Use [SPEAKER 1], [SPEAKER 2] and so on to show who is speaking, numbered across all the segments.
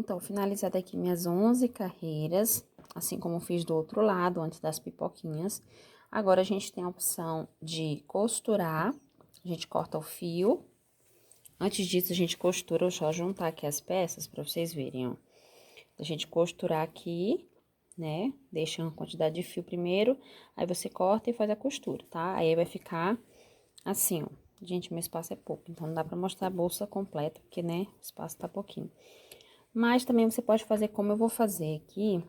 [SPEAKER 1] Então, finalizada aqui minhas 11 carreiras, assim como eu fiz do outro lado, antes das pipoquinhas. Agora, a gente tem a opção de costurar, a gente corta o fio. Antes disso, a gente costura, eu só juntar aqui as peças pra vocês verem, ó. A gente costurar aqui, né? Deixa uma quantidade de fio primeiro, aí você corta e faz a costura, tá? Aí vai ficar assim, ó. Gente, meu espaço é pouco, então não dá pra mostrar a bolsa completa, porque, né, o espaço tá pouquinho. Mas também você pode fazer como eu vou fazer aqui,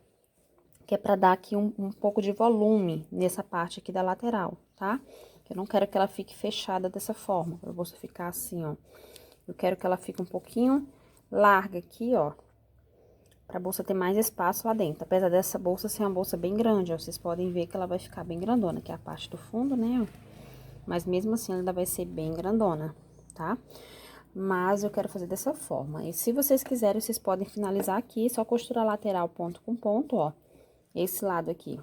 [SPEAKER 1] que é pra dar aqui um pouco de volume nessa parte aqui da lateral, tá? Eu não quero que ela fique fechada dessa forma, pra bolsa ficar assim, ó. Eu quero que ela fique um pouquinho larga aqui, ó, pra bolsa ter mais espaço lá dentro. Apesar dessa bolsa ser uma bolsa bem grande, ó, vocês podem ver que ela vai ficar bem grandona, que é a parte do fundo, né, ó. Mas mesmo assim, ela ainda vai ser bem grandona, tá? Mas eu quero fazer dessa forma. E se vocês quiserem, vocês podem finalizar aqui, só costura lateral ponto com ponto, ó. Esse lado aqui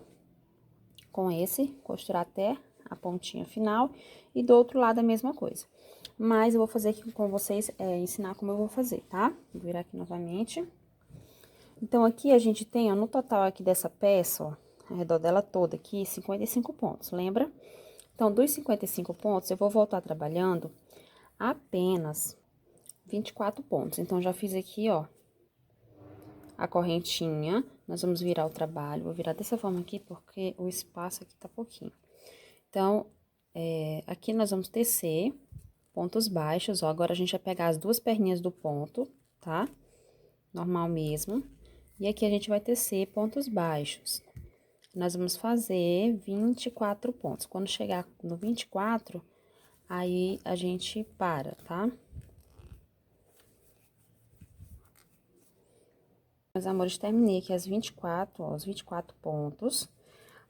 [SPEAKER 1] com esse, costurar até a pontinha final. E do outro lado a mesma coisa. Mas eu vou fazer aqui com vocês, ensinar como eu vou fazer, tá? Vou virar aqui novamente. Então, aqui a gente tem, ó, no total aqui dessa peça, ó, ao redor dela toda aqui, 55 pontos, lembra? Então, dos 55 pontos, eu vou voltar trabalhando apenas 24 pontos. Então, já fiz aqui, ó, a correntinha. Nós vamos virar o trabalho. Vou virar dessa forma aqui, porque o espaço aqui tá pouquinho. Então, aqui nós vamos tecer pontos baixos, ó. Agora, a gente vai pegar as duas perninhas do ponto, tá? Normal mesmo. E aqui a gente vai tecer pontos baixos. Nós vamos fazer 24 pontos. Quando chegar no 24, aí a gente para, tá? Meus amores, terminei aqui as 24, ó, os 24 pontos.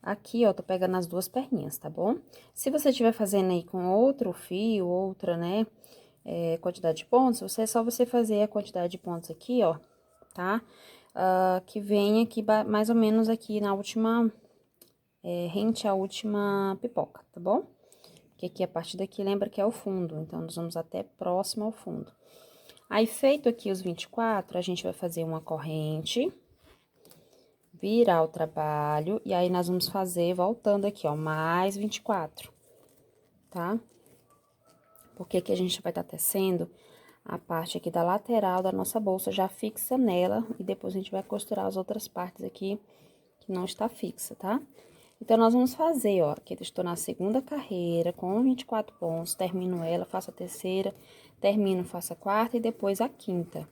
[SPEAKER 1] Aqui, ó, tô pegando as duas perninhas, tá bom? Se você estiver fazendo aí com outro fio, outra, né, quantidade de pontos, é só você fazer a quantidade de pontos aqui, ó, tá? Que vem aqui, mais ou menos aqui na última, rente à última pipoca, tá bom? Que aqui, a partir daqui, lembra que é o fundo, então, nós vamos até próximo ao fundo. Aí, feito aqui os 24, a gente vai fazer uma corrente, virar o trabalho, e aí, nós vamos fazer, voltando aqui, ó, mais 24, tá? Porque aqui a gente vai estar tecendo a parte aqui da lateral da nossa bolsa, já fixa nela, e depois a gente vai costurar as outras partes aqui que não está fixa, tá? Então, nós vamos fazer, ó, aqui eu estou na segunda carreira, com 24 pontos, termino ela, faço a terceira, termino, faço a quarta e depois a quinta,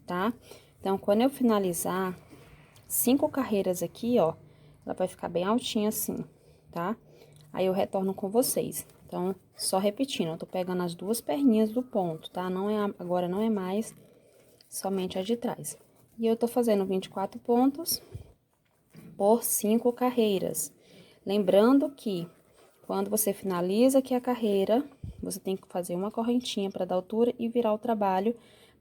[SPEAKER 1] tá? Então, quando eu finalizar 5 carreiras aqui, ó, ela vai ficar bem altinha assim, tá? Aí, eu retorno com vocês. Então, só repetindo, eu tô pegando as duas perninhas do ponto, tá? Agora não é mais somente a de trás. E eu tô fazendo 24 pontos por 5 carreiras. Lembrando que quando você finaliza aqui a carreira, você tem que fazer uma correntinha para dar altura e virar o trabalho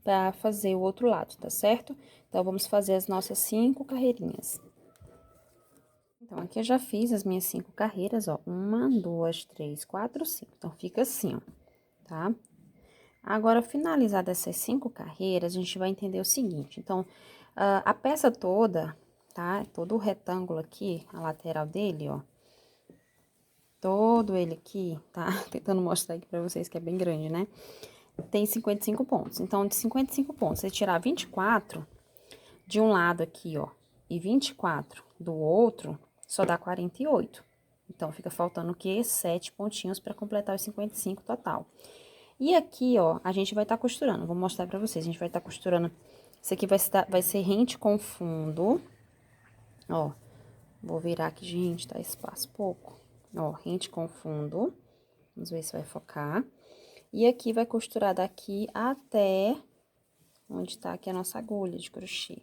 [SPEAKER 1] para fazer o outro lado, tá certo? Então, vamos fazer as nossas 5 carreirinhas. Então, aqui eu já fiz as minhas 5 carreiras, ó. 1, 2, 3, 4, 5. Então, fica assim, ó, tá? Agora, finalizadas essas 5 carreiras, a gente vai entender o seguinte. Então, a peça toda, tá? Todo o retângulo aqui, a lateral dele, ó. Todo ele aqui, tá? Tentando mostrar aqui pra vocês que é bem grande, né? Tem 55 pontos. Então, de 55 pontos, você tirar 24 de um lado aqui, ó, e 24 do outro, só dá 48. Então, fica faltando o quê? 7 pontinhos pra completar os 55 total. E aqui, ó, a gente vai estar costurando. Vou mostrar pra vocês. A gente vai estar costurando. Isso aqui vai ser rente com fundo. Ó, vou virar aqui, gente, tá espaço pouco. Ó, rente com fundo. Vamos ver se vai focar. E aqui vai costurar daqui até onde tá aqui a nossa agulha de crochê.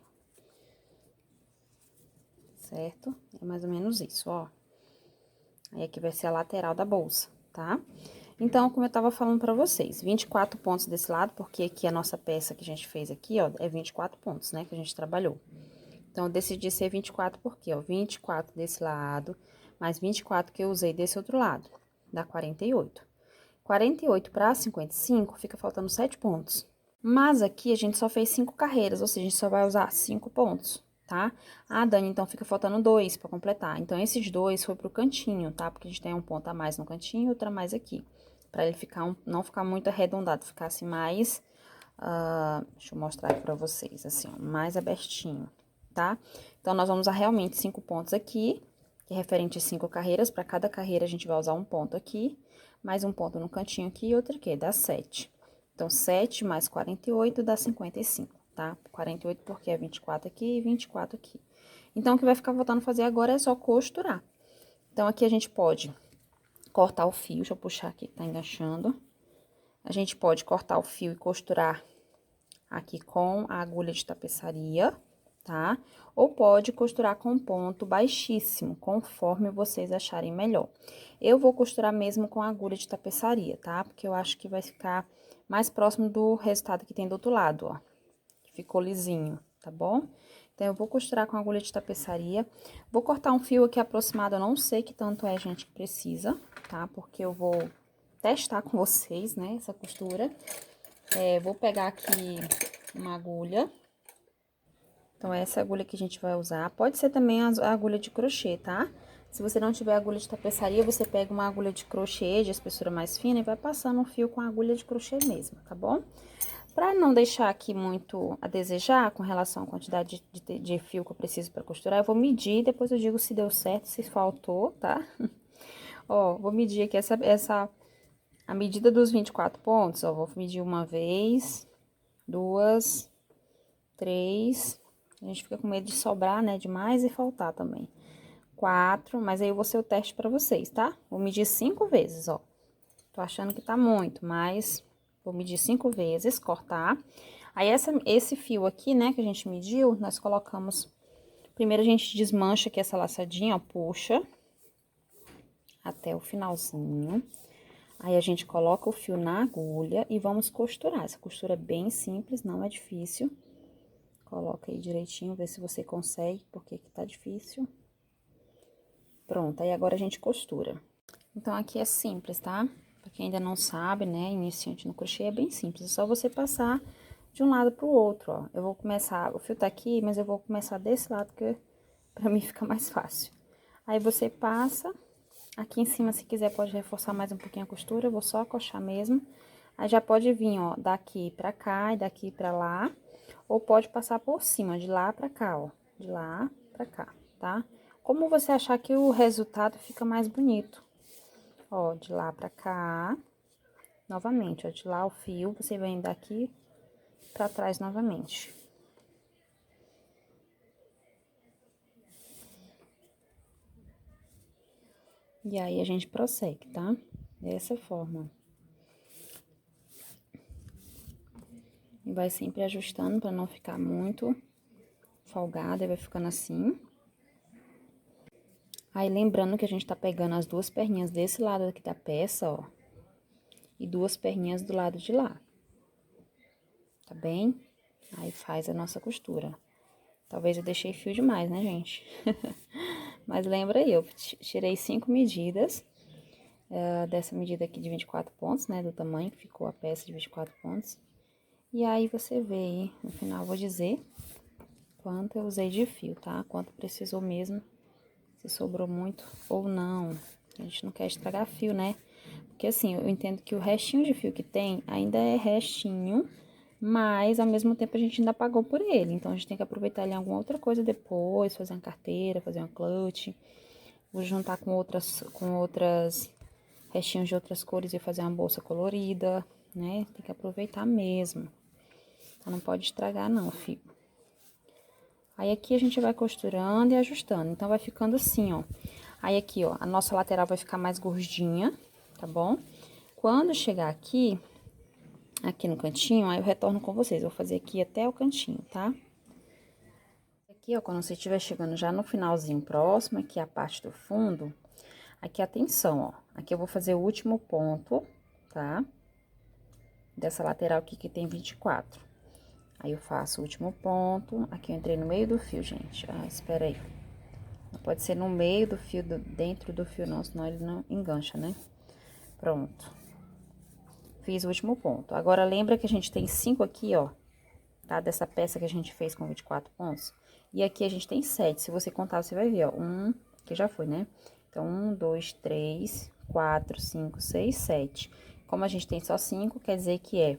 [SPEAKER 1] Certo? É mais ou menos isso, ó. Aí, aqui vai ser a lateral da bolsa, tá? Então, como eu tava falando pra vocês, 24 pontos desse lado, porque aqui a nossa peça que a gente fez aqui, ó, é 24 pontos, né, que a gente trabalhou. Então, eu decidi ser 24 porque, ó, 24 desse lado, mais 24 que eu usei desse outro lado, dá 48. 48 para 55, fica faltando 7 pontos. Mas aqui a gente só fez 5 carreiras, ou seja, a gente só vai usar 5 pontos, tá? Ah, Dani, então fica faltando 2 pra completar. Então, esses 2 foi pro cantinho, tá? Porque a gente tem um ponto a mais no cantinho e outro a mais aqui. Pra ele ficar não ficar muito arredondado, ficasse mais... deixa eu mostrar aqui pra vocês, assim, ó, mais abertinho, tá? Então, nós vamos usar realmente 5 pontos aqui, que é referente a 5 carreiras. Pra cada carreira, a gente vai usar um ponto aqui, mais um ponto no cantinho aqui e outro aqui, dá 7. Então, 7 mais 48 dá 55, tá? 48 porque é 24 aqui e 24 aqui. Então, o que vai ficar faltando fazer agora é só costurar. Então, aqui a gente pode cortar o fio, deixa eu puxar aqui que tá enganchando. A gente pode cortar o fio e costurar aqui com a agulha de tapeçaria, tá? Ou pode costurar com ponto baixíssimo, conforme vocês acharem melhor. Eu vou costurar mesmo com a agulha de tapeçaria, tá? Porque eu acho que vai ficar mais próximo do resultado que tem do outro lado, ó. Que ficou lisinho, tá bom? Então, eu vou costurar com a agulha de tapeçaria. Vou cortar um fio aqui aproximado, eu não sei que tanto é, gente, que precisa, tá? Porque eu vou testar com vocês, né, essa costura. Vou pegar aqui uma agulha. Então, essa agulha que a gente vai usar. Pode ser também a agulha de crochê, tá? Se você não tiver agulha de tapeçaria, você pega uma agulha de crochê de espessura mais fina e vai passando um fio com a agulha de crochê mesmo, tá bom? Pra não deixar aqui muito a desejar com relação à quantidade de fio que eu preciso pra costurar, eu vou medir, depois eu digo se deu certo, se faltou, tá? Ó, vou medir aqui a medida dos 24 pontos, ó, vou medir uma vez, duas, três, a gente fica com medo de sobrar, né, demais e faltar também. 4, mas aí eu vou ser o teste pra vocês, tá? Vou medir 5 vezes, ó. Tô achando que tá muito, mas vou medir 5 vezes, cortar. Aí, esse fio aqui, né, que a gente mediu, nós colocamos... Primeiro, a gente desmancha aqui essa laçadinha, ó, puxa até o finalzinho. Aí, a gente coloca o fio na agulha e vamos costurar. Essa costura é bem simples, não é difícil. Coloca aí direitinho, vê se você consegue, porque que tá difícil. Pronto, aí agora a gente costura. Então, aqui é simples, tá? Pra quem ainda não sabe, né, iniciante no crochê, é bem simples. É só você passar de um lado pro outro, ó. Eu vou começar, o fio tá aqui, mas eu vou começar desse lado, porque pra mim fica mais fácil. Aí, você passa, aqui em cima, se quiser, pode reforçar mais um pouquinho a costura, eu vou só acochar mesmo. Aí, já pode vir, ó, daqui pra cá e daqui pra lá, ou pode passar por cima, de lá pra cá, ó, de lá pra cá, tá? Como você achar que o resultado fica mais bonito. Ó, de lá pra cá, novamente, ó, de lá o fio, você vem daqui pra trás novamente. E aí, a gente prossegue, tá? Dessa forma. E vai sempre ajustando pra não ficar muito folgada, e vai ficando assim. Aí, lembrando que a gente tá pegando as duas perninhas desse lado aqui da peça, ó. E duas perninhas do lado de lá. Tá bem? Aí, faz a nossa costura. Talvez eu deixei fio demais, né, gente? Mas lembra aí, eu tirei 5 medidas. Dessa medida aqui de 24 pontos, né, do tamanho que ficou a peça de 24 pontos. E aí, você vê aí, no final, eu vou dizer quanto eu usei de fio, tá? Quanto precisou mesmo, se sobrou muito ou não. A gente não quer estragar fio, né? Porque assim, eu entendo que o restinho de fio que tem ainda é restinho, mas ao mesmo tempo a gente ainda pagou por ele. Então, a gente tem que aproveitar ele em alguma outra coisa depois, fazer uma carteira, fazer uma clutch. Vou juntar com outras restinhos de outras cores e fazer uma bolsa colorida, né? Tem que aproveitar mesmo. Então, não pode estragar não, fio. Aí, aqui a gente vai costurando e ajustando. Então, vai ficando assim, ó. Aí, aqui, ó, a nossa lateral vai ficar mais gordinha, tá bom? Quando chegar aqui no cantinho, aí eu retorno com vocês. Eu vou fazer aqui até o cantinho, tá? Aqui, ó, quando você estiver chegando já no finalzinho próximo, aqui a parte do fundo, aqui atenção, ó. Aqui eu vou fazer o último ponto, tá? Dessa lateral aqui que tem 24. Aí, eu faço o último ponto. Aqui eu entrei no meio do fio, gente. Ah, espera aí. Não pode ser no meio do fio, dentro do fio não, senão ele não engancha, né? Pronto. fiz o último ponto. Agora, lembra que a gente tem 5 aqui, ó, tá? Dessa peça que a gente fez com 24 pontos. E aqui a gente tem 7. Se você contar, você vai ver, ó. Que já foi, né? Então, 1, 2, 3, 4, 5, 6, 7. Como a gente tem só 5, quer dizer que é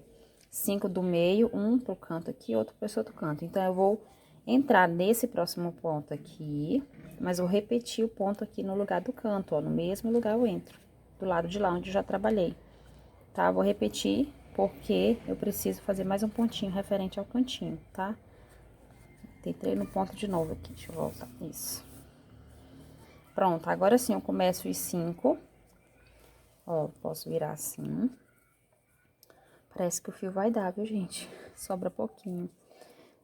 [SPEAKER 1] 5 do meio, um pro canto aqui, outro pro esse outro canto. Então, eu vou entrar nesse próximo ponto aqui, mas vou repetir o ponto aqui no lugar do canto, ó. No mesmo lugar eu entro, do lado de lá onde eu já trabalhei, tá? Vou repetir porque eu preciso fazer mais um pontinho referente ao cantinho, tá? Entrei no ponto de novo aqui, deixa eu voltar, isso. Pronto, agora sim eu começo os 5. Ó, posso virar assim. Parece que o fio vai dar, viu, gente? Sobra pouquinho.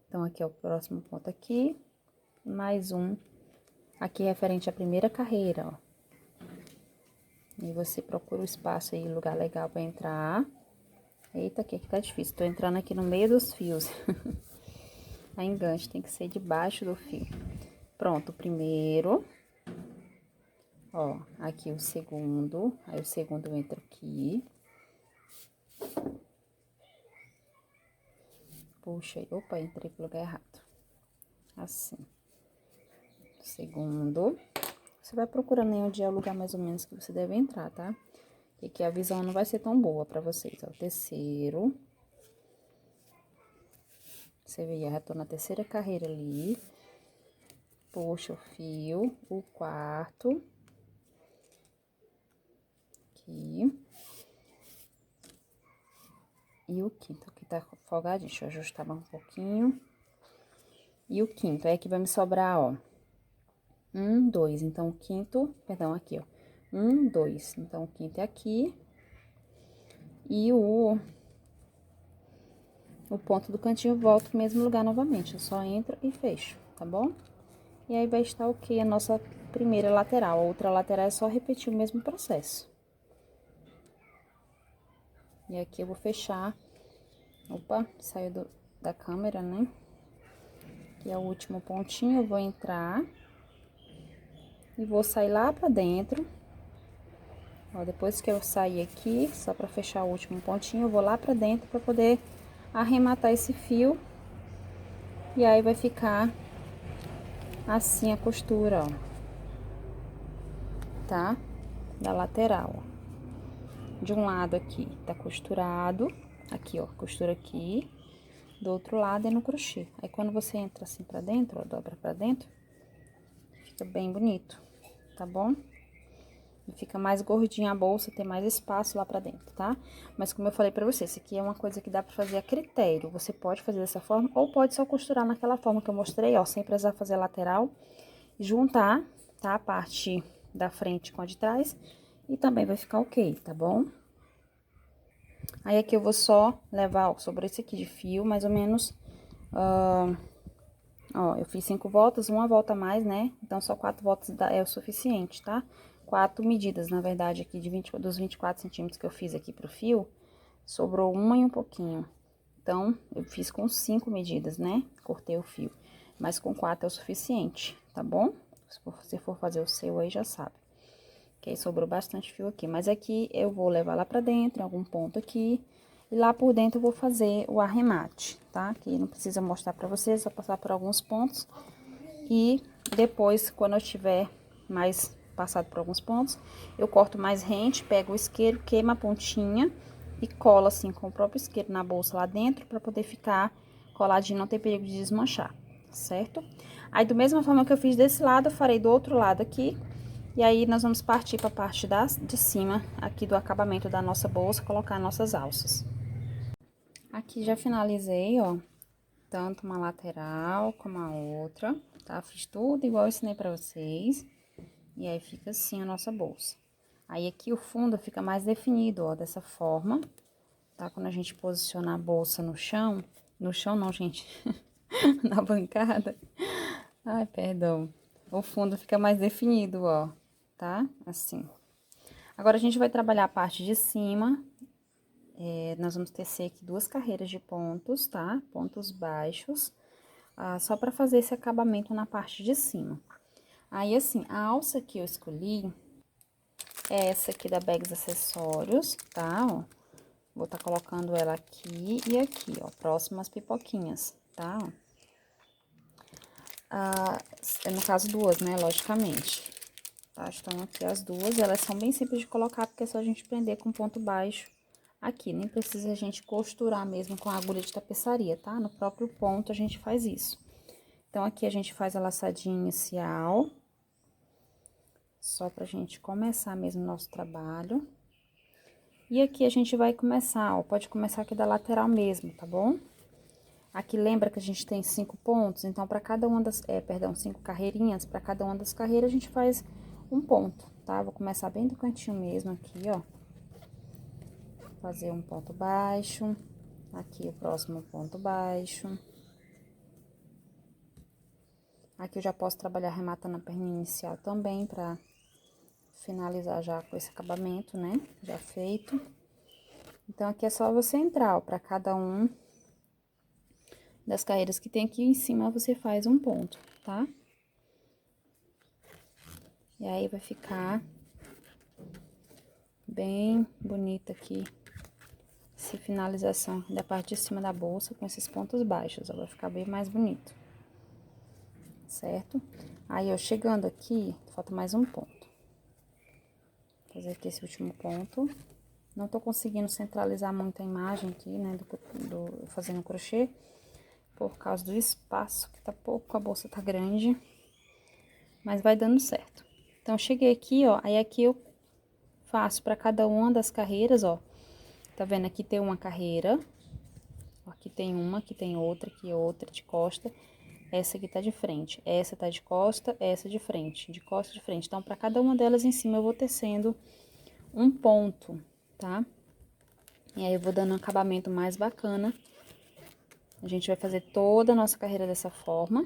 [SPEAKER 1] Então, aqui é o próximo ponto aqui. Mais um. Aqui referente à primeira carreira, ó. E você procura o espaço aí, lugar legal pra entrar. Eita, aqui tá difícil. Tô entrando aqui no meio dos fios. A enganche tem que ser debaixo do fio. Pronto, o primeiro. Ó, aqui o segundo. Aí o segundo entra aqui. Puxa, opa, entrei pro lugar errado. Assim. Segundo. Você vai procurando aí onde é o lugar mais ou menos que você deve entrar, tá? E que a visão não vai ser tão boa pra vocês. Ó, o terceiro. Você vê, já tô na terceira carreira ali. Puxa o fio. O quarto. Aqui. E o quinto, aqui tá folgadinho. Deixa eu ajustar um pouquinho. E o quinto, aí aqui vai me sobrar, ó. 1, 2. Então, o quinto, perdão, aqui, ó. 1, 2. Então, o quinto é aqui. E o ponto do cantinho eu volto pro mesmo lugar novamente. Eu só entro e fecho, tá bom? E aí vai estar ok a nossa primeira lateral. A outra lateral é só repetir o mesmo processo. E aqui eu vou fechar. Opa, saiu da câmera, né? Aqui é o último pontinho, eu vou entrar. E vou sair lá pra dentro. Ó, depois que eu sair aqui, só pra fechar o último pontinho, eu vou lá pra dentro pra poder arrematar esse fio. E aí vai ficar assim a costura, ó. Tá? Da lateral, ó. De um lado aqui tá costurado, aqui, ó, costura aqui. Do outro lado é no crochê. Aí, quando você entra assim pra dentro, ó, dobra pra dentro, fica bem bonito, tá bom? E fica mais gordinha a bolsa, tem mais espaço lá pra dentro, tá? Mas como eu falei pra você, isso aqui é uma coisa que dá pra fazer a critério. Você pode fazer dessa forma ou pode só costurar naquela forma que eu mostrei, ó, sem precisar fazer lateral. Juntar, tá? A parte da frente com a de trás e também vai ficar ok, tá bom? Aí, aqui eu vou só levar, ó, sobre esse aqui de fio, mais ou menos, ó, eu fiz 5 voltas, uma volta a mais, né? Então, só 4 voltas é o suficiente, tá? 4 medidas, na verdade, aqui dos 24 centímetros que eu fiz aqui pro fio, sobrou uma e um pouquinho. Então, eu fiz com 5 medidas, né? Cortei o fio. Mas com 4 é o suficiente, tá bom? Se você for fazer o seu aí, já sabe. Que aí sobrou bastante fio aqui. Mas aqui eu vou levar lá pra dentro, em algum ponto aqui. E lá por dentro eu vou fazer o arremate, tá? Que não precisa mostrar pra vocês, só passar por alguns pontos. E depois, quando eu tiver mais passado por alguns pontos, eu corto mais rente, pego o isqueiro, queima a pontinha e colo assim com o próprio isqueiro na bolsa lá dentro pra poder ficar coladinho, não ter perigo de desmanchar, certo? Aí, da mesma forma que eu fiz desse lado, eu farei do outro lado aqui. E aí, nós vamos partir para a parte de cima aqui do acabamento da nossa bolsa, colocar nossas alças. Aqui já finalizei, ó, tanto uma lateral como a outra, tá? Fiz tudo igual eu ensinei pra vocês. E aí, fica assim a nossa bolsa. Aí, aqui o fundo fica mais definido, ó, dessa forma, tá? Quando a gente posicionar a bolsa no chão não, gente, na bancada. Ai, perdão. O fundo fica mais definido, ó, tá? Assim. Agora, a gente vai trabalhar a parte de cima. Nós vamos tecer aqui 2 carreiras de pontos, tá? Pontos baixos, só pra fazer esse acabamento na parte de cima. Aí, assim, a alça que eu escolhi é essa aqui da Bags Acessórios, tá? Ó, Vou tá colocando ela aqui e aqui, ó, próximas pipoquinhas, tá? No caso, duas, né, logicamente. Tá? Estão aqui as duas, elas são bem simples de colocar, porque é só a gente prender com ponto baixo aqui. Nem precisa a gente costurar mesmo com a agulha de tapeçaria, tá? No próprio ponto a gente faz isso. Então, aqui a gente faz a laçadinha inicial, só pra gente começar mesmo o nosso trabalho. E aqui a gente vai começar, ó, pode começar aqui da lateral mesmo, tá bom? Aqui lembra que a gente tem 5 pontos, então para cada uma das, 5 carreirinhas, para cada uma das carreiras a gente faz um ponto, tá? Vou começar bem do cantinho mesmo aqui, ó. Fazer um ponto baixo, aqui o próximo ponto baixo. Aqui eu já posso trabalhar rematando a perninha inicial também, pra finalizar já com esse acabamento, né? Já feito. Então, aqui é só você entrar, ó, pra cada um das carreiras que tem aqui em cima, você faz um ponto, tá? E aí, vai ficar bem bonita aqui essa finalização da parte de cima da bolsa com esses pontos baixos, ó, vai ficar bem mais bonito. Certo? Aí, ó, chegando aqui, falta mais um ponto. Vou fazer aqui esse último ponto. Não tô conseguindo centralizar muito a imagem aqui, né, fazendo crochê, por causa do espaço, que tá pouco, a bolsa tá grande, mas vai dando certo. Então, cheguei aqui, ó, aí aqui eu faço pra cada uma das carreiras, ó, tá vendo? Aqui tem uma carreira, aqui tem uma, aqui tem outra, aqui outra de costa, essa aqui tá de frente, essa tá de costa, essa de frente, de costa de frente. Então, pra cada uma delas em cima eu vou tecendo um ponto, tá? E aí, eu vou dando um acabamento mais bacana. A gente vai fazer toda a nossa carreira dessa forma.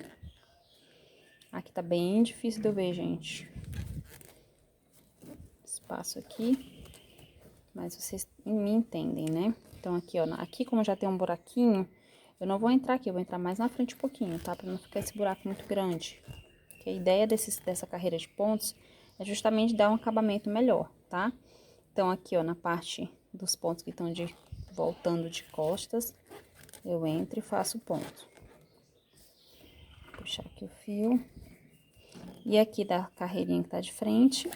[SPEAKER 1] Aqui tá bem difícil de eu ver, gente. Espaço aqui. Mas vocês me entendem, né? Então, aqui, ó. Aqui, como já tem um buraquinho, eu não vou entrar aqui. Eu vou entrar mais na frente um pouquinho, tá? Pra não ficar esse buraco muito grande. Porque a ideia dessa carreira de pontos é justamente dar um acabamento melhor, tá? Então, aqui, ó, na parte dos pontos que estão voltando de costas, eu entro e faço o ponto. Vou puxar aqui o fio. E aqui da carreirinha que tá de frente,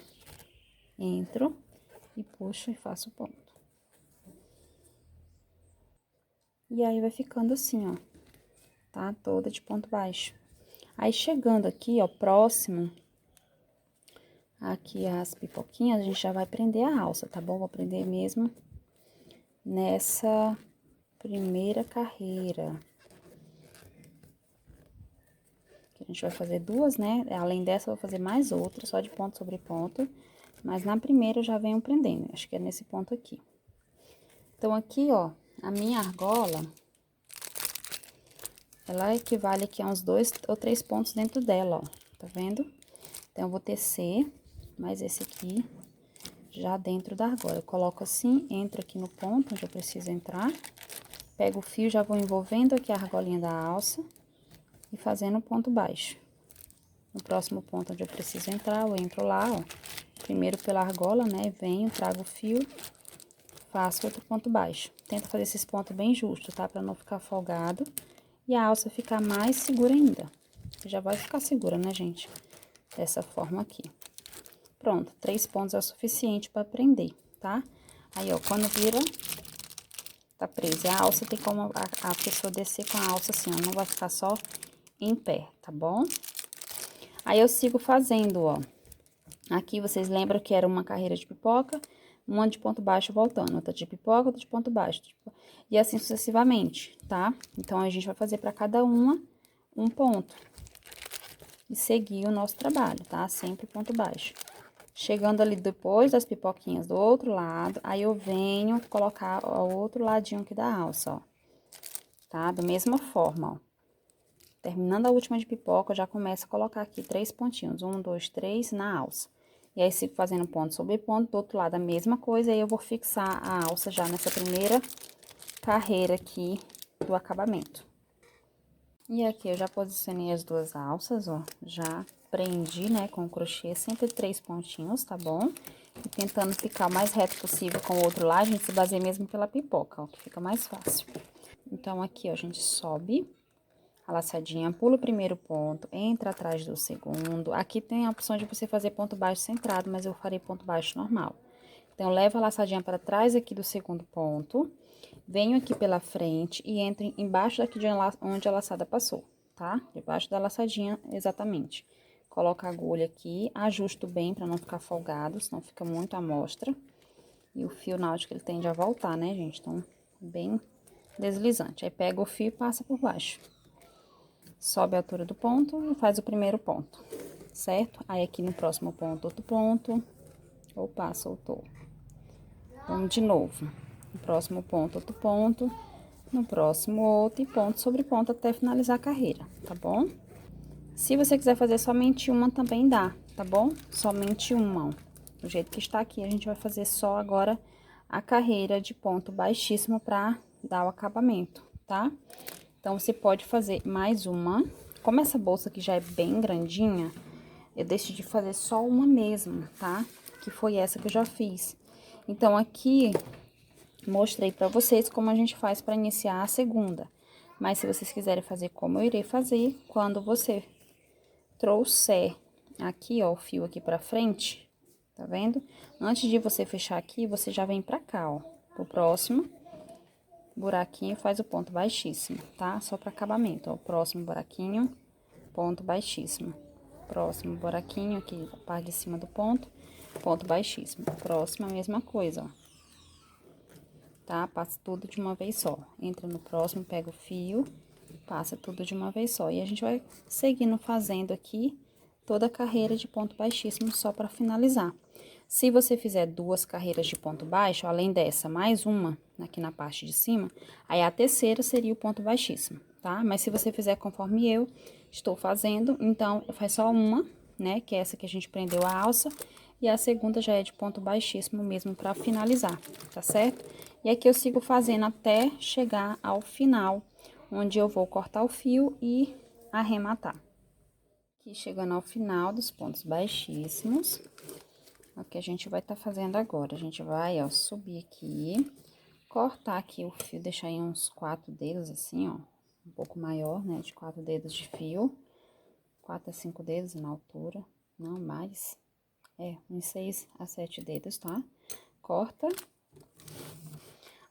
[SPEAKER 1] entro e puxo e faço o ponto. E aí, vai ficando assim, ó, tá? Toda de ponto baixo. Aí, chegando aqui, ó, próximo, aqui as pipoquinhas, a gente já vai prender a alça, tá bom? Vou prender mesmo nessa primeira carreira. A gente vai fazer duas, né? Além dessa, eu vou fazer mais outra, só de ponto sobre ponto. Mas na primeira eu já venho prendendo, acho que é nesse ponto aqui. Então, aqui, ó, a minha argola, ela equivale aqui a uns 2 ou 3 pontos dentro dela, ó, tá vendo? Então, eu vou tecer mais esse aqui, já dentro da argola. Eu coloco assim, entro aqui no ponto onde eu preciso entrar, pego o fio, já vou envolvendo aqui a argolinha da alça e fazendo o ponto baixo. No próximo ponto onde eu preciso entrar, eu entro lá, ó, primeiro pela argola, né, venho, trago o fio, faço outro ponto baixo. Tenta fazer esses pontos bem justos, tá? Pra não ficar folgado e a alça ficar mais segura ainda. Já vai ficar segura, né, gente? Dessa forma aqui. Pronto, 3 pontos é o suficiente pra prender, tá? Aí, ó, quando vira, tá preso. E a alça tem como a pessoa descer com a alça assim, ó, não vai ficar só em pé, tá bom? Aí, eu sigo fazendo, ó. Aqui, vocês lembram que era uma carreira de pipoca, uma de ponto baixo voltando, outra de pipoca, outra de ponto baixo. E assim sucessivamente, tá? Então, a gente vai fazer pra cada uma um ponto. E seguir o nosso trabalho, tá? Sempre ponto baixo. Chegando ali depois das pipoquinhas do outro lado, aí eu venho colocar o outro ladinho aqui da alça, ó. Tá? Da mesma forma, ó. Terminando a última de pipoca, eu já começo a colocar aqui 3 pontinhos. 1, 2, 3 na alça. E aí, sigo fazendo ponto sobre ponto, do outro lado a mesma coisa, aí eu vou fixar a alça já nessa primeira carreira aqui do acabamento. E aqui, eu já posicionei as duas alças, ó, já prendi, né, com o crochê, sempre 3 pontinhos, tá bom? E tentando ficar o mais reto possível com o outro lado, a gente se baseia mesmo pela pipoca, ó, que fica mais fácil. Então, aqui, ó, a gente sobe a laçadinha, pula o primeiro ponto, entra atrás do segundo. Aqui tem a opção de você fazer ponto baixo centrado, mas eu farei ponto baixo normal. Então, levo a laçadinha para trás aqui do segundo ponto, venho aqui pela frente e entro embaixo daqui de onde a laçada passou, tá? Debaixo da laçadinha, exatamente. Coloco a agulha aqui, ajusto bem para não ficar folgado, senão fica muito à mostra. E o fio náutico, ele tende a voltar, né, gente? Então, bem deslizante. Aí, pega o fio e passa por baixo. Sobe a altura do ponto e faz o primeiro ponto, certo? Aí, aqui no próximo ponto, outro ponto. Opa, soltou. Vamos de novo. No próximo ponto, outro ponto. No próximo, outro e ponto sobre ponto até finalizar a carreira, tá bom? Se você quiser fazer somente uma, também dá, tá bom? Somente uma, ó. Do jeito que está aqui, a gente vai fazer só agora a carreira de ponto baixíssimo pra dar o acabamento, tá? Então, você pode fazer mais uma. Como essa bolsa aqui já é bem grandinha, eu decidi fazer só uma mesmo, tá? Que foi essa que eu já fiz. Então, aqui, mostrei pra vocês como a gente faz pra iniciar a segunda. Mas, se vocês quiserem fazer como eu irei fazer, quando você trouxer aqui, ó, o fio aqui pra frente, tá vendo? Antes de você fechar aqui, você já vem pra cá, ó, pro próximo buraquinho, faz o ponto baixíssimo, tá? Só para acabamento, ó, próximo buraquinho, ponto baixíssimo. Próximo buraquinho aqui, a parte de cima do ponto, ponto baixíssimo. Próximo, a mesma coisa, ó. Tá? Passa tudo de uma vez só. Entra no próximo, pega o fio, passa tudo de uma vez só. E a gente vai seguindo fazendo aqui toda a carreira de ponto baixíssimo só para finalizar. Se você fizer duas carreiras de ponto baixo, além dessa, mais uma aqui na parte de cima, aí a terceira seria o ponto baixíssimo, tá? Mas se você fizer conforme eu estou fazendo, então, faz só uma, né? Que é essa que a gente prendeu a alça, e a segunda já é de ponto baixíssimo mesmo para finalizar, tá certo? E aqui eu sigo fazendo até chegar ao final, onde eu vou cortar o fio e arrematar. Aqui chegando ao final dos pontos baixíssimos, é o que a gente vai estar fazendo agora. A gente vai, ó, subir aqui, cortar aqui o fio, deixar em uns 4 dedos, assim, ó, um pouco maior, né, de 4 dedos de fio, 4 a 5 dedos na altura, não mais, uns 6 a 7 dedos, tá? Corta.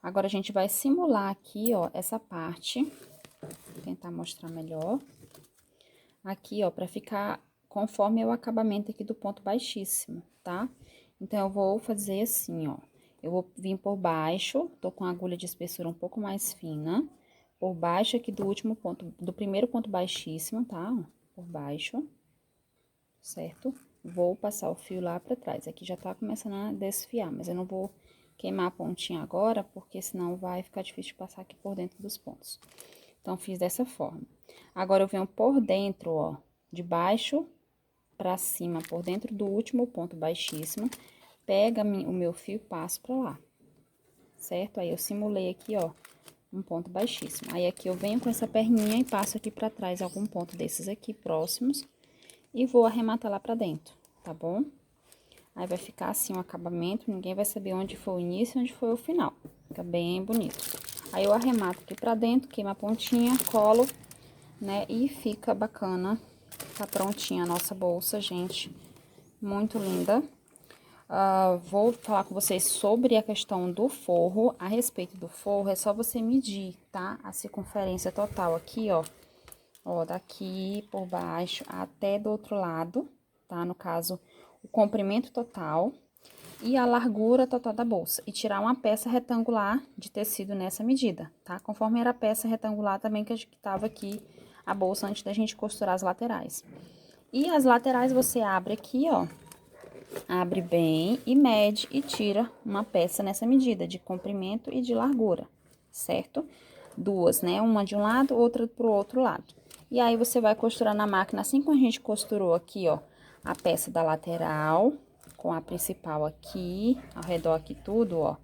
[SPEAKER 1] Agora, a gente vai simular aqui, ó, essa parte, vou tentar mostrar melhor. Aqui, ó, pra ficar conforme é o acabamento aqui do ponto baixíssimo, tá? Então, eu vou fazer assim, ó. Eu vou vir por baixo, tô com a agulha de espessura um pouco mais fina, por baixo aqui do último ponto, do primeiro ponto baixíssimo, tá? Por baixo, certo? Vou passar o fio lá pra trás. Aqui já tá começando a desfiar, mas eu não vou queimar a pontinha agora, porque senão vai ficar difícil de passar aqui por dentro dos pontos. Então, fiz dessa forma. Agora, eu venho por dentro, ó, de baixo pra cima, por dentro do último ponto baixíssimo, pega o meu fio e passo pra lá, certo? Aí, eu simulei aqui, ó, um ponto baixíssimo. Aí, aqui eu venho com essa perninha e passo aqui pra trás algum ponto desses aqui próximos e vou arrematar lá pra dentro, tá bom? Aí, vai ficar assim o acabamento, ninguém vai saber onde foi o início e onde foi o final. Fica bem bonito. Aí, eu arremato aqui pra dentro, queimo a pontinha, colo, né? E fica bacana. Tá prontinha a nossa bolsa, gente. Muito linda. Vou falar com vocês sobre a questão do forro. A respeito do forro, é só você medir, tá? A circunferência total aqui, ó. Ó, daqui por baixo até do outro lado, tá? No caso, o comprimento total e a largura total da bolsa. E tirar uma peça retangular de tecido nessa medida, tá? Conforme era a peça retangular também que tava aqui a bolsa antes da gente costurar as laterais. E as laterais você abre aqui, ó. Abre bem e mede e tira uma peça nessa medida de comprimento e de largura, certo? Duas, né? Uma de um lado, outra pro outro lado. E aí, você vai costurar na máquina, assim como a gente costurou aqui, ó, a peça da lateral, com a principal aqui, ao redor aqui tudo, ó.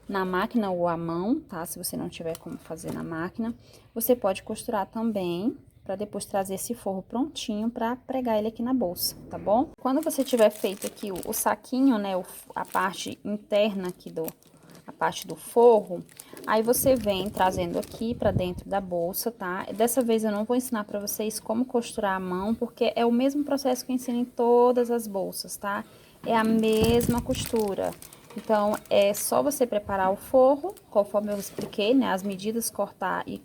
[SPEAKER 1] Na máquina ou à mão, tá? Se você não tiver como fazer na máquina, você pode costurar também, para depois trazer esse forro prontinho para pregar ele aqui na bolsa, tá bom? Quando você tiver feito aqui o saquinho, né, a parte interna aqui a parte do forro, aí você vem trazendo aqui pra dentro da bolsa, tá? Dessa vez eu não vou ensinar pra vocês como costurar a mão, porque é o mesmo processo que eu ensino em todas as bolsas, tá? É a mesma costura. Então, é só você preparar o forro, conforme eu expliquei, né? As medidas, cortar e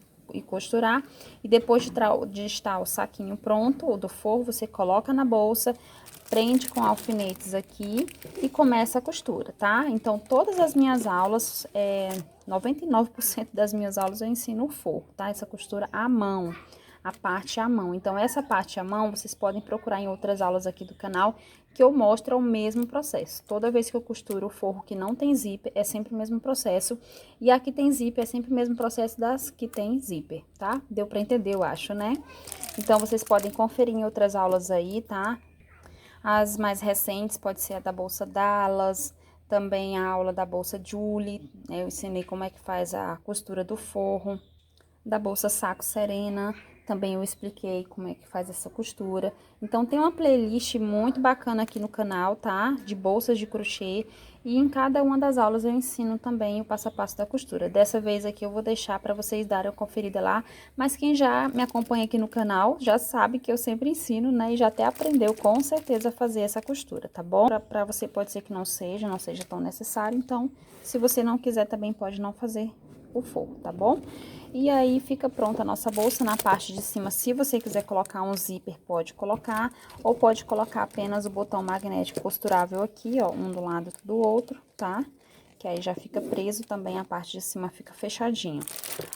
[SPEAKER 1] costurar. E depois de estar o saquinho pronto, ou do forro, você coloca na bolsa, prende com alfinetes aqui e começa a costura, tá? Então, todas as minhas aulas, 99% das minhas aulas eu ensino o forro, tá? Essa costura à mão, a parte à mão. Então, essa parte à mão, vocês podem procurar em outras aulas aqui do canal, que eu mostro o mesmo processo. Toda vez que eu costuro o forro que não tem zíper, é sempre o mesmo processo. E a que tem zíper é sempre o mesmo processo das que tem zíper, tá? Deu pra entender, eu acho, né? Então, vocês podem conferir em outras aulas aí, tá? As mais recentes pode ser a da bolsa Dallas, também a aula da bolsa Julie, né? Eu ensinei como é que faz a costura do forro. Da bolsa Saco Serena, também eu expliquei como é que faz essa costura. Então, tem uma playlist muito bacana aqui no canal, tá? De bolsas de crochê. E em cada uma das aulas eu ensino também o passo a passo da costura. Dessa vez aqui eu vou deixar para vocês darem uma conferida lá. Mas quem já me acompanha aqui no canal já sabe que eu sempre ensino, né? E já até aprendeu com certeza a fazer essa costura, tá bom? Para você pode ser que não seja tão necessário. Então, se você não quiser também pode não fazer o forro, tá bom? E aí, fica pronta a nossa bolsa. Na parte de cima, se você quiser colocar um zíper, pode colocar. Ou pode colocar apenas o botão magnético costurável aqui, ó, um do lado do outro, tá? Que aí já fica preso também, a parte de cima fica fechadinho.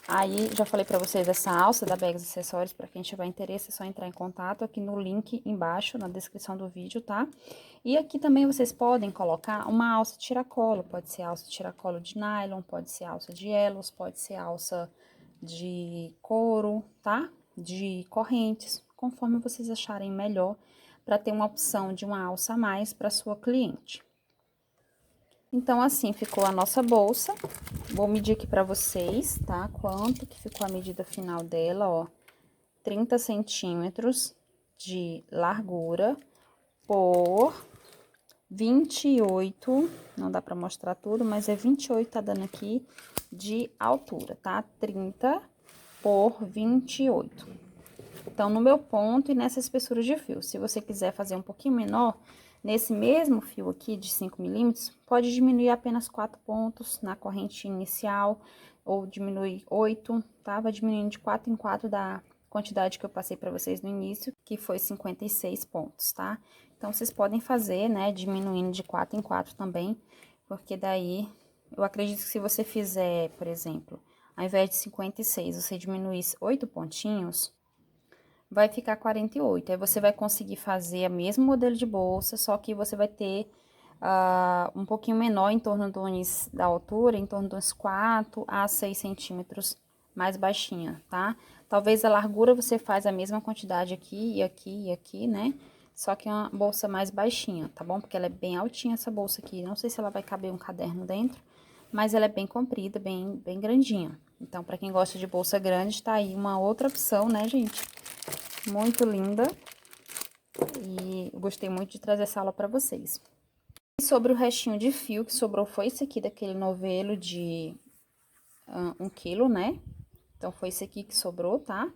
[SPEAKER 1] Aí, já falei pra vocês essa alça da Bags Acessórios, pra quem tiver interesse, é só entrar em contato aqui no link embaixo, na descrição do vídeo, tá? E aqui também vocês podem colocar uma alça tiracolo, pode ser alça tiracolo de nylon, pode ser alça de elos, pode ser alça de couro, tá? De correntes, conforme vocês acharem melhor, para ter uma opção de uma alça a mais para sua cliente. Então, assim ficou a nossa bolsa. Vou medir aqui para vocês, tá? Quanto que ficou a medida final dela, ó. 30 centímetros de largura por 28, não dá pra mostrar tudo, mas é 28 tá dando aqui de altura, tá? 30 por 28. Então, no meu ponto e nessa espessura de fio. Se você quiser fazer um pouquinho menor, nesse mesmo fio aqui de 5 milímetros, pode diminuir apenas 4 pontos na corrente inicial, ou diminuir 8, tá? Vai diminuindo de 4 em 4 da quantidade que eu passei pra vocês no início, que foi 56 pontos, tá? Então, vocês podem fazer, né, diminuindo de 4 em 4 também, porque daí, eu acredito que se você fizer, por exemplo, ao invés de 56, você diminuir 8 pontinhos, vai ficar 48. Aí, você vai conseguir fazer o mesmo modelo de bolsa, só que você vai ter um pouquinho menor, em torno da altura, em torno de uns 4 a 6 centímetros mais baixinha, tá? Talvez a largura você faz a mesma quantidade aqui e aqui e aqui, né? Só que é uma bolsa mais baixinha, tá bom? Porque ela é bem altinha essa bolsa aqui. Não sei se ela vai caber um caderno dentro, mas ela é bem comprida, bem grandinha. Então, pra quem gosta de bolsa grande, tá aí uma outra opção, né, gente? Muito linda. E eu gostei muito de trazer essa aula pra vocês. E sobre o restinho de fio que sobrou foi esse aqui, daquele novelo de 1 quilo, né? Então, foi esse aqui que sobrou, tá?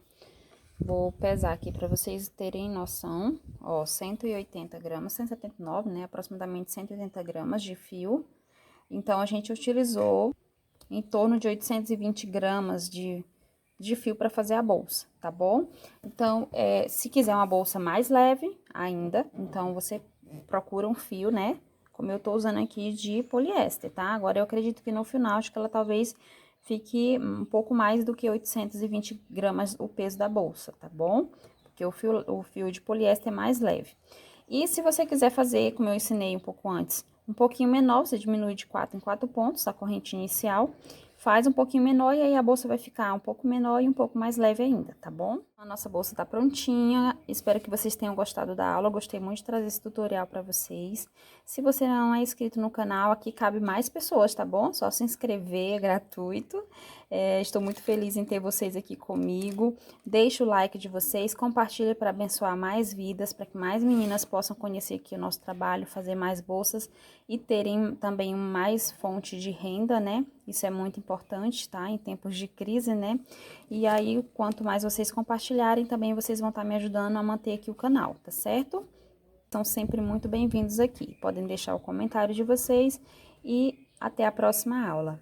[SPEAKER 1] Vou pesar aqui pra vocês terem noção. Ó, 180 gramas, 179, né? Aproximadamente 180 gramas de fio. Então, a gente utilizou em torno de 820 gramas de fio para fazer a bolsa, tá bom? Então, se quiser uma bolsa mais leve ainda, então você procura um fio, né? Como eu tô usando aqui de poliéster, tá? Agora, eu acredito que no final, acho que ela talvez fique um pouco mais do que 820 gramas o peso da bolsa, tá bom? Porque o fio de poliéster é mais leve. E se você quiser fazer, como eu ensinei um pouco antes, um pouquinho menor, você diminui de 4 em 4 pontos a corrente inicial, faz um pouquinho menor e aí a bolsa vai ficar um pouco menor e um pouco mais leve ainda, tá bom? A nossa bolsa tá prontinha, espero que vocês tenham gostado da aula, eu gostei muito de trazer esse tutorial para vocês. Se você não é inscrito no canal, aqui cabe mais pessoas, tá bom? Só se inscrever, é gratuito. Estou muito feliz em ter vocês aqui comigo. Deixe o like de vocês, compartilhe para abençoar mais vidas, para que mais meninas possam conhecer aqui o nosso trabalho, fazer mais bolsas e terem também mais fonte de renda, né? Isso é muito importante, tá? Em tempos de crise, né? E aí, quanto mais vocês compartilharem, também vocês vão estar me ajudando a manter aqui o canal, tá certo? São sempre muito bem-vindos aqui. Podem deixar o comentário de vocês e até a próxima aula.